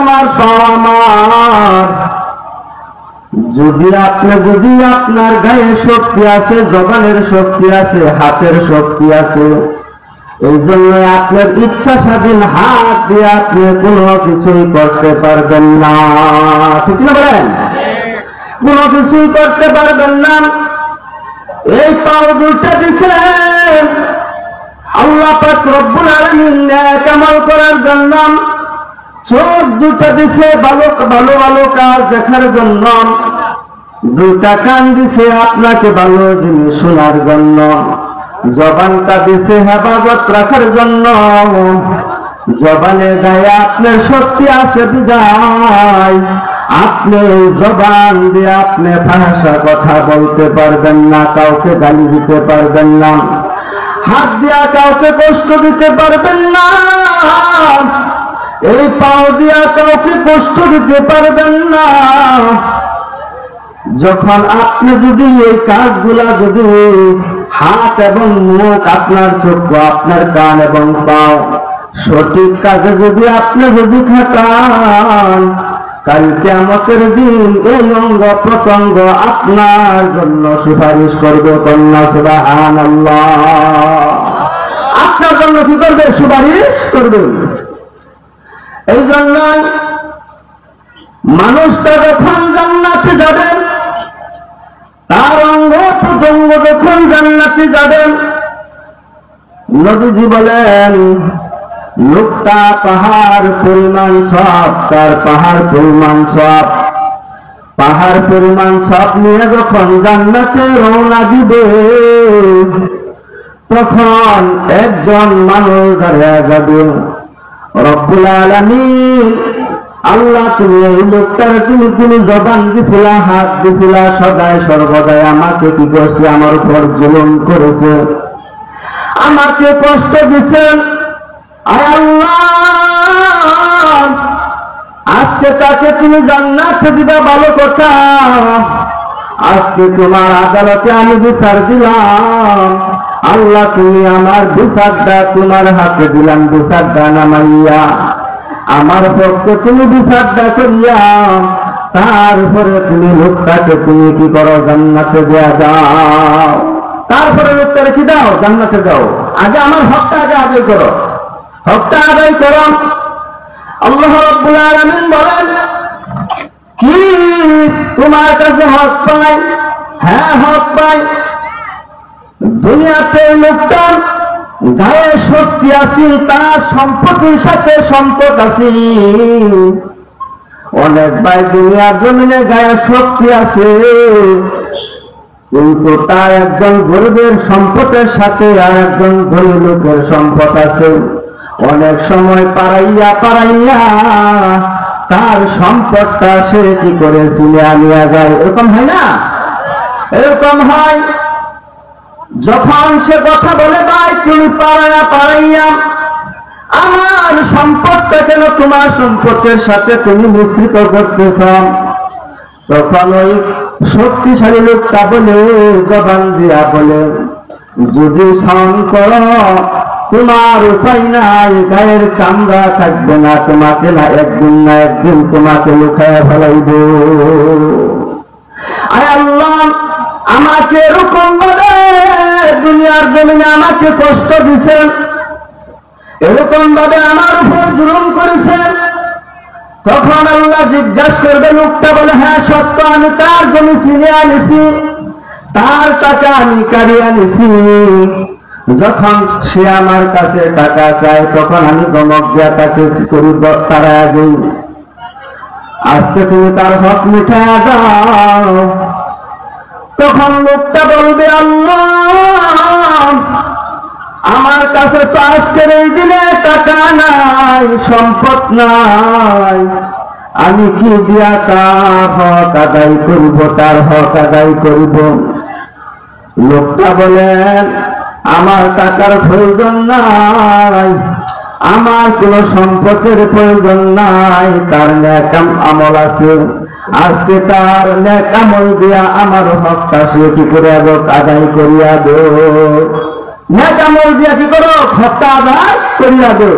আমার পাও আমার। যদি আপনার গায়ে শক্তি আছে, জবানের শক্তি আছে, হাতের শক্তি আছে, এই জন্য আপনার ইচ্ছা স্বাধীন হাত দিয়ে আপনি কোনো কিছুই করতে পারবেন না। ঠিক না বলেন? কোনো কিছুই করতে পারবেন না। এই পাও দুটা দিছেন আল্লাহ পাক রব্বুল আলামিন নেক আমল করার জন্য। চোখ দুটা দিছে ভালো ভালো কাজ দেখার জন্য। দুটা কান দিছে আপনাকে ভালো জিনিস শোনার জন্য। জবানটা দিছে হেফাজত রাখার জন্য। জবানের গায়ে আপনার শক্তি আছে বিদায় আপনি জবান দিয়ে আপনি ভাষা কথা বলতে পারবেন না, কাউকে গালি দিতে পারবেন না, হাত দিয়া কাউকে কষ্ট দিতে পারবেন না, এই পাও দিয়া কাউকে কষ্ট দিতে পারবেন না। যখন আপনি যদি এই কাজগুলা যদি হাত এবং মুখ, আপনার চক্ষু, আপনার কান এবং পাও সঠিক কাজে যদি আপনি যদি খাটান, কাল কিয়ামতের দিন এই অঙ্গ প্রত্যঙ্গ আপনার জন্য সুপারিশ করবে। কন্যা সুবহানাল্লাহ। আপনার জন্য কি করবে? সুপারিশ করবে। এই জন্য মানুষটা যখন জান্নাতে যাবেন, তার অঙ্গ প্রত্যঙ্গ যখন জান্নাতে যাবেন, নবীজি বলেন লোকটা পাহাড় পরিমাণ সব, তার পাহাড় পরিমাণ সব, পাহাড় পরিমাণ সব নিয়ে যখন জান্নাতে রওনা দিবে, তখন একজন মানুষ দাঁড়িয়ে যাবে। রব্বুল আলামিন আল্লাহ তুমি এই লোকটার তুমি জবান দিছিলা, হাত দিছিলা, সদায় সর্বদাই আমাকে কি করছে? আমার উপর জুলুম করেছে, আমাকে কষ্ট দিছেন। আয় আল্লাহ, আজকে তাকে তুমি জান্নাতে দিবা, ভালো কথা। আজকে তোমার আদালতে আমি বিচার দিলাম। আল্লাহ তুমি আমার বিচারটা তোমার হাতে দিলাম, বিচারটা নামাইয়া আমার পক্ষে তুমি বিচারটা করিয়া তারপরে তুমি লোকটাকে তুমি কি করো? জান্নাতে দেয়া দাও। তারপরে লোকটাকে কি দাও? জান্নাতে দাও। আগে আমার হকটা আগে করো, হকটা আদায় করো। আল্লাহ রাব্বুল আলামিন বলেন কি তোমার কাছে হক পাই? হ্যাঁ হক পাই। দুনিয়াতে লোকটা গায়ে শক্তি আছে, তার সম্পত্তির সাথে সম্পদ আছে। অনেক ভাই দুনিয়ার জমিনে গায়ে শক্তি আছে, কিন্তু তার একজন গরিবের সম্পদের সাথে আর একজন ধনী লোকের সম্পদ আছে। অনেক সময় পাড়াইয়া তার সম্পদটা সে কি করে চিনে নিয়ে যায়। এরকম হয় না? এরকম হয়। যখন সে কথা বলে ভাই তুমি পাড়াইয়া আমার সম্পদটা কেন তোমার সম্পদের সাথে তুমি মিশ্রিত করতেছ, তখন ওই শক্তিশালী লোকটা বলে, জবান দিয়া বলে, যদি স্মরণ করো তোমার উপায় নাই, গায়ের চামড়া থাকবে না, তোমাকে না একদিন তোমাকে লুকায়া ফেলাইব। আয় আল্লাহ, আমাকে এরকম ভাবে দুনিয়ার জমিনে আমাকে কষ্ট দিছেন, এরকম ভাবে আমার উপর জুলুম করেছেন। তখন আল্লাহ জিজ্ঞাসা করবে, লোকটা বলে হ্যাঁ সত্য, আমি তার জমি চিনে আনিছি, তার টাকা আমি কাড়িয়ে আনিছি। যখন সে আমার কাছে টাকা চায়, তখন আমি ধমক দিয়া তাকে কি করি? তারা আগে আজকে তুমি তার হক মিঠাইয়া দাও। তখন লোকটা বলবে আল্লাহ, আমার কাছে তো আজকের এই দিনে টাকা নাই, সম্পদ নাই, আমি কি দিয়া তার হক আদায় করিব, তার হক আদায় করিব? লোকটা বলেন আমার টাকার প্রয়োজন নাই, আমার কোন সম্পদের প্রয়োজন নাই, তার নেক আমল আছে। আজকে তার নেক আমল দিয়া আমার হকটা সে কি করে আদায় করিয়া দো। নেক আমল দিয়া কি করো? হকটা আদায় করিয়া দো।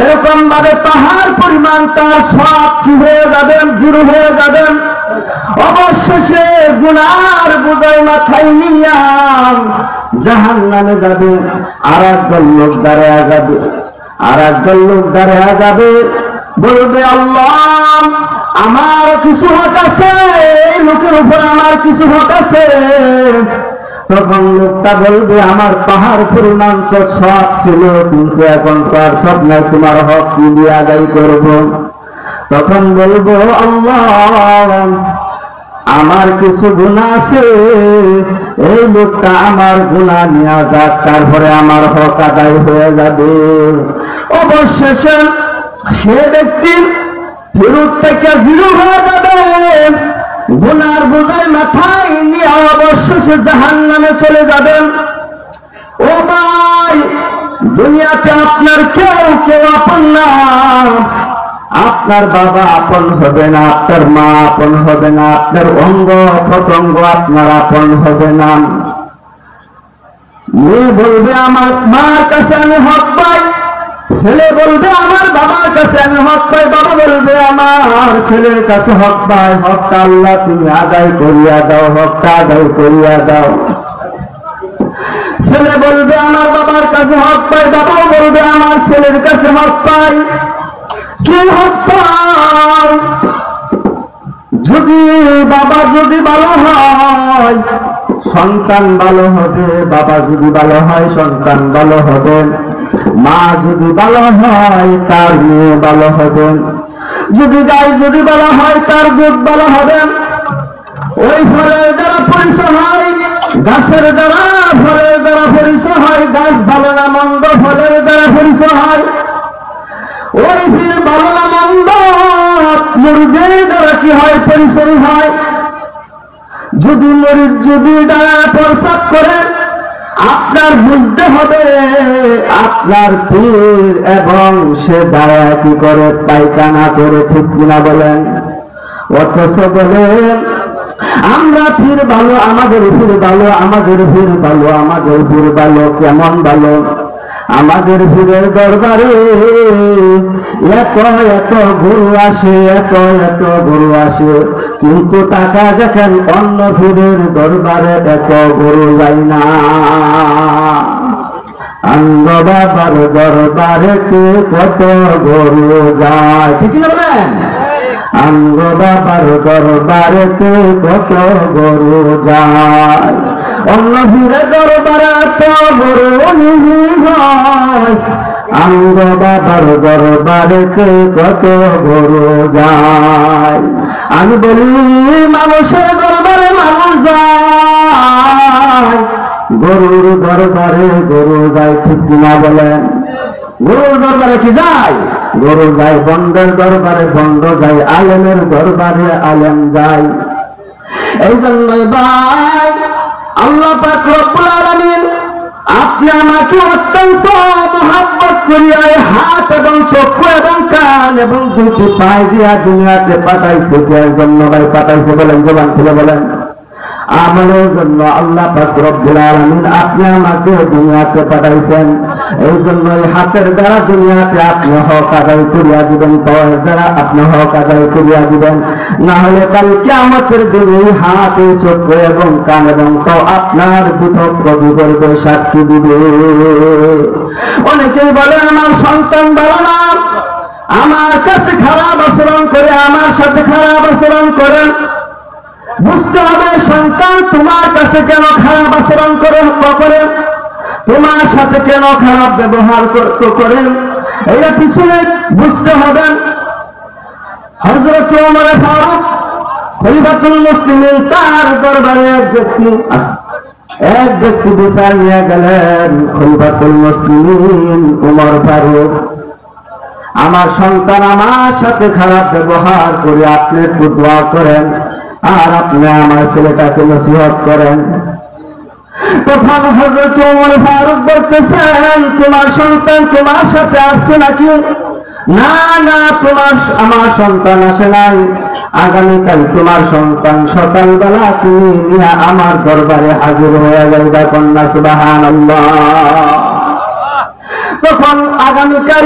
এরকম ভাবে পাহাড় পরিমাণ তার সব কি হয়ে যাবেন, জিরো হয়ে যাবেন। অবশেষে গুনার বোঝাই মাথায় নিয়ে জাহান্নামে যাবে। আর একদল লোক দাঁড়ায়া যাবে, আর একদল লোক দাঁড়ায়া যাবে, বলবে আল্লাহ আমার কিছু হক আছে, এই লোকের উপর আমার কিছু হক আছে। তখন লোকটা বলবে আমার পাহাড় পরিমাণ সব ছিল, কিন্তু এখন তো আর সব নাই, তোমার হক কি দিয়ে আদায় করব? তখন বলবো আল্লাহ আমার কিছু গুনাহ আছে, এই লোকটা আমার গুনাহ নিয়ে যাক, তারপরে আমার হক আদায় হয়ে যাবে। অবশেষে সে ব্যক্তির ফেরত থেকে জিরো হয়ে যাবে, গুনার বোঝায় মাথায় নিয়ে অবশেষে জাহান্নামে চলে যাবেন। ও ভাই, দুনিয়াতে আপনার কেউ কেউ আপন না। আপনার বাবা আপন হবে না, আপনার মা আপন হবে না, আপনার অঙ্গ প্রত্যঙ্গ আপনার আপন হবে না। মেয়ে বলবে আমার মার কাছে আমি হক পাই, ছেলে বলবে আমার বাবার কাছে আমি হক পাই, বাবা বলবে আমার ছেলের কাছে হক পাই। হকটা আল্লাহ তুমি আদায় করিয়া দাও, হকটা আদায় করিয়া দাও। ছেলে বলবে আমার বাবার কাছে হক পাই, বাবাও বলবে আমার ছেলের কাছে হক পাই। কি হক পাই? যদি বাবা যদি ভালো হয় সন্তান ভালো হবে, বাবা যদি ভালো হয় সন্তান ভালো হবে, মা যদি ভালো হয় তার মেয়ে ভালো হবে, যদি গাই যদি ভালো হয় তার দুধ ভালো হবে। ওই ফলের দ্বারা পরিচয় হয়, গাছের দ্বারা ফলের দ্বারা পরিচয় হয়, গাছ ভালো না মন্দ ফলের দ্বারা পরিচয় হয়। ওই ফির ভালো না মন্দ মুরগির দ্বারা কি হয়, পরিচয় হয়। যদি মরিচ যদি দ্বারা প্রস্রাব করে আপনার বুঝতে হবে আপনার পীর এবং সে দ্বারা কি করে পায়খানা করে, ঠিক কিনা বলেন? অথচ বলেন আমরা পীর ভালো, আমাদের পীর ভালো, আমাদের পীর ভালো, আমাদের পীর ভালো। কেমন ভালো? আমাদের পীরের দরবারে এত এত গরু আসে, এত এত গরু আসে, কিন্তু টাকা দেখেন অন্য পীরের দরবারে এত গরু যায় না। অন্ধ বাবার দরবারে কত গরু যায়, ঠিক না বলেন? অন্ধ বাবার দরবারে কত গরু যায়, অন্য পীরের দরবারে এত গরু হয়। অন্ধ বাবার দরবারে কত গরু যায়। আমি বলি মানুষের দরবারে মানুষ যায়, গরুর দরবারে গরু যায়, ঠিক কিনা বলেন? গরুর দরবারে কি যায়? গরু যায়। বন্ডের দরবারে বন্ড যায়, আলেমের দরবারে আলেম যায়। এই জন্যই ভাই আল্লাহ পাক রব্বুল আলামিন আপনি আমাকে অত্যন্ত মহব্বত করিয়া হাত এবং চক্ষু এবং কান এবং দুটি পায়ে দিয়া দুনিয়াতে পাঠাইছে। এর জন্য ভাই পাঠাইছে বলেন, জবান খুলে বলেন। আমলের জন্য আল্লাহ পাক রব্বুল আলামিন আপনি আমাকে দুনিয়াতে পাঠাইছেন। এই জন্য এই হাতের দ্বারা দুনিয়াতে আপনি হক আদায় করিয়া দিবেন, পায়ের দ্বারা আপনি হক আদায় করিয়া দিবেন। না হলে কাল কিয়ামতের দিন এই হাতে চক্ষু এবং কান এবং পাও আপনার বিপক্ষ বিপরীতে সাক্ষী দিবে। অনেকেই বলে আমার সন্তান ভালো না, আমার কাছে খারাপ আচরণ করে, আমার সাথে খারাপ আচরণ করেন। বুঝতে হবে সন্তান তোমার কাছে কেন খারাপ আচরণ করেন, তোমার সাথে কেন খারাপ ব্যবহার করেন, এটা পিছনে বুঝতে হবে। হযরত ওমর ফারুক খলিফাতুল মুসলিমিন তার দরবারে এক ব্যক্তি বিচার নিয়ে গেলেন। খলিফাতুল মুসলিমিন ওমর ফারুক, আমার সন্তান আমার সাথে খারাপ ব্যবহার করে, আপনি একটু দোয়া করেন আর আপনি আমার ছেলেটাকে নসিহত করেন। তখন হযরত ওমর ফারুক বলতেছেন তোমার সন্তান তোমার সাথে আসছে নাকি? না না, আমার সন্তান আসে নাই। আগামীকাল তোমার সন্তান সকালবেলা তুমি নিয়ে আমার দরবারে হাজির হয়ে যাইবা। কন্যা সুবহানাল্লাহ। তখন আগামীকাল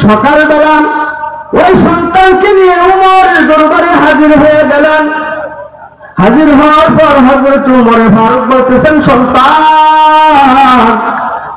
সকালবেলা ওই সন্তানকে নিয়ে উমরের দরবারে হাজির হয়ে গেলেন। হাজির হওয়ার পর হযরত উমর ফারুক বলতেছেন, সন্তান,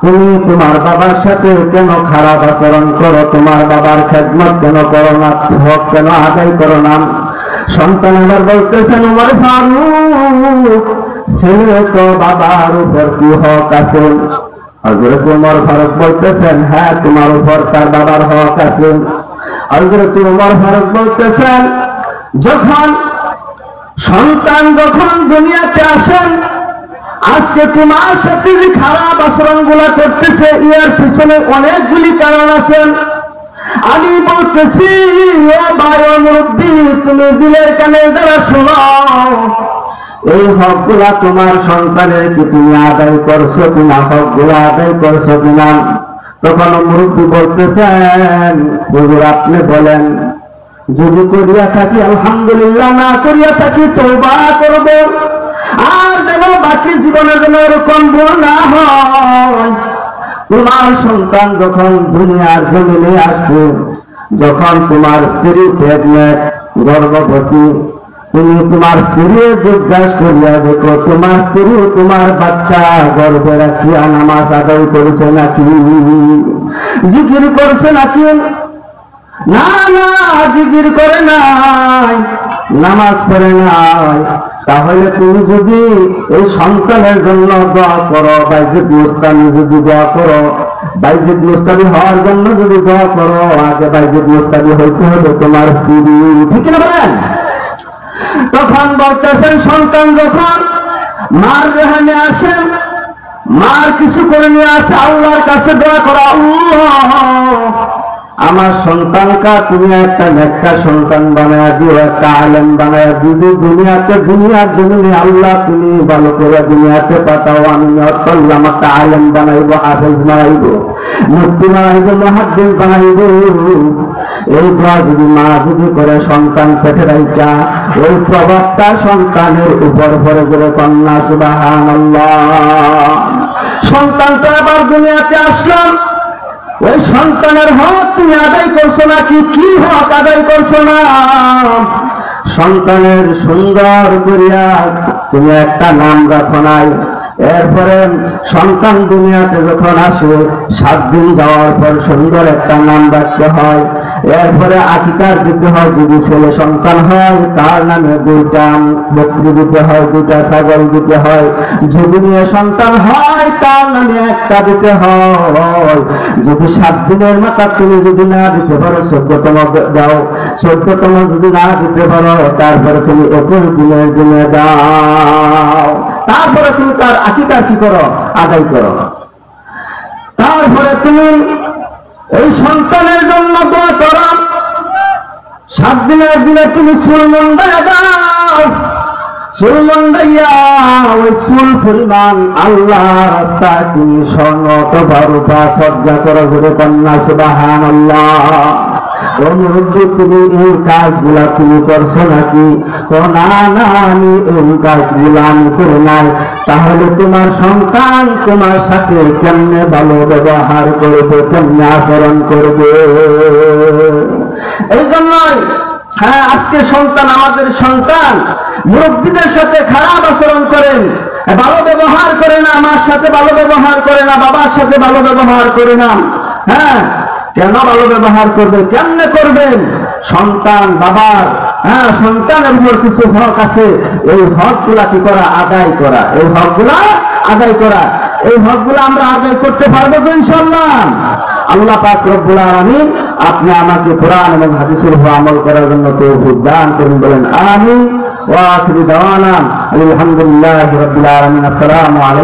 তুমি তোমার বাবার সাথে কেন খারাপ আচরণ করো? তোমার বাবার খেদমত কেন করো না? হক কেন আদায় করো না? সন্তান আবার বলতেছেন, উমর ফারুক, ছেলে তো বাবার উপর কি হক আছে? হযরত উমর ফারুক বলতেছেন, হ্যাঁ, তোমার উপর তার বাবার হক আছে। হযরত উমর ফারুক বলতেছেন, সন্তান যখন দুনিয়াতে আসেন, আজকে তোমার সাথে যে খারাপ আচরণ গুলা করতেছে, এর পিছনে অনেকগুলি কারণ আছে। আমি বলতেছি, ও ভাই মুরব্বী, তুমি দিলের কানে যারা শোনো, এই হকগুলা তোমার সন্তানের কি তুমি আদায় করছো কিনা? হকগুলা আদায় করছো কিনা? তখন মুরব্বী বলতেছেন, হুজুর আপনি বলেন, যদি করিয়া থাকি আলহামদুলিল্লাহ, না করিয়া থাকি তওবা করব, আর যেন বাকি জীবনে যেন এরকম ভুল না হয়। তোমার সন্তান যখন দুনিয়ার জমিনে আসছে, যখন তোমার স্ত্রী প্রেগনেন্ট, গর্ভবতী, তুমি তোমার স্ত্রী জিজ্ঞাসা করিয়া দেখো, তোমার স্ত্রী তোমার বাচ্চা গর্ভে রাখিয়া নামাজ আদায় করেছে নাকি? জিকির করছে নাকি? না না, জিকির করে নাই, নামাজ পড়ে নাই। তাহলে তুমি যদি এই সন্তানের জন্য দোয়া করো, বাইজিদ মুস্তামি যদি দোয়া করো, বাইজিদ মুস্তামি হওয়ার জন্য যদি দোয়া করো, আগে বাইজিদ মুস্তামি হইতে হবে তোমার স্ত্রী, ঠিক না বলেন? তখন বলতেছেন, সন্তান যখন মার রেহানে আসেন, মার কিছু করে নিয়ে আসে, আল্লাহর কাছে দোয়া করা, আল্লাহ আমার সন্তানকে তুমি একটা নেককার সন্তান বানায় দিও, একটা আলেম বানায় দিও, দুনিয়ার জমিনে আল্লাহ তুমি ভালো করে দুনিয়াতে পাঠাও, আমি নিয়ত করলাম একটা আলেম বানাইবো, হাফেজ বানাইবো, মুফতি বানাইবো, মুহাদ্দিস বানাইবো। এই দোয়া যদি মা যদি করে সন্তান পেটে রাইখা, ওই প্রভাবটা সন্তানের উপর পড়ে গেলে কন্যা সুবহানাল্লাহ। সন্তান তো আবার দুনিয়াতে আসলাম, ওই সন্তানের হক তুমি আদায় করছো নাকি? কি হক আদায় করছো না? সন্তানের সুন্দর করিয়া তুমি একটা নাম রাখো নাই। এরপরে সন্তান দুনিয়াতে যখন আসে, 7 দিন যাওয়ার পর সুন্দর একটা নাম রাখতে হয়। এরপরে আকিকার দিতে হয়, যদি ছেলে সন্তান হয় তার নামে 2টা বকরি দিতে হয়, 2টা ছাগল দিতে হয়। যদি মেয়ে সন্তান হয় তার নামে 1টা দিতে হয়। যদি 7 দিনের মাথা তুমি যদি না দিতে পারো, 14তম দাও। 14তম যদি না দিতে পারো, তারপরে তুমি 21 দিনের দিনে দাও। তারপরে তুমি তার আকিকার কি করো? আদায় করো। তারপরে তুমি এই সন্তানের জন্য দোয়া করো। 7 দিনের দিনে তুমি চুল মুন্ডাইয়া দাও। চুল মুন্ডাইয়া ওই চুল পরিমাণ আল্লাহ রাস্তায় তুমি স্বর্ণ অথবা রূপা সজ্জা করো, ঘুরে কন্যা সুবহানাল্লাহ। অনুরুদ্ধ তুমি এই কাজগুলা তুমি করছো নাকি? না না, আমি এই কাজগুলা আমি করে নাই। তাহলে তোমার সন্তান তোমার সাথে কেমনে ভালো ব্যবহার করবে, কেমনে আচরণ করবে? এই জন্যই হ্যাঁ, আজকে সন্তান, আমাদের সন্তান মুরব্বীদের সাথে খারাপ আচরণ করেন, ভালো ব্যবহার করে না, আমার সাথে ভালো ব্যবহার করে না, বাবার সাথে ভালো ব্যবহার করে না। হ্যাঁ, কেন ভালো ব্যবহার করবে? কেমনে করবেন? সন্তান বাবার, হ্যাঁ, সন্তানের উপর কিছু হক আছে, এই হকগুলা কি করা? আদায় করা। এই হকগুলা আদায় করা। এই হকগুলা আমরা আদায় করতে পারবো তো ইনশাআল্লাহ? আল্লাহ পাক রব্বুল আলামিন আপনি আমাকে কোরআন এবং হাদিসের উপর আমল করার জন্য তৌফিক দান করুন, বলেন আমিন। ওয়া আখিরু দাওয়ানা আলহামদুলিল্লাহি রাব্বিল আলামিন। আসসালামু আলাইকুম।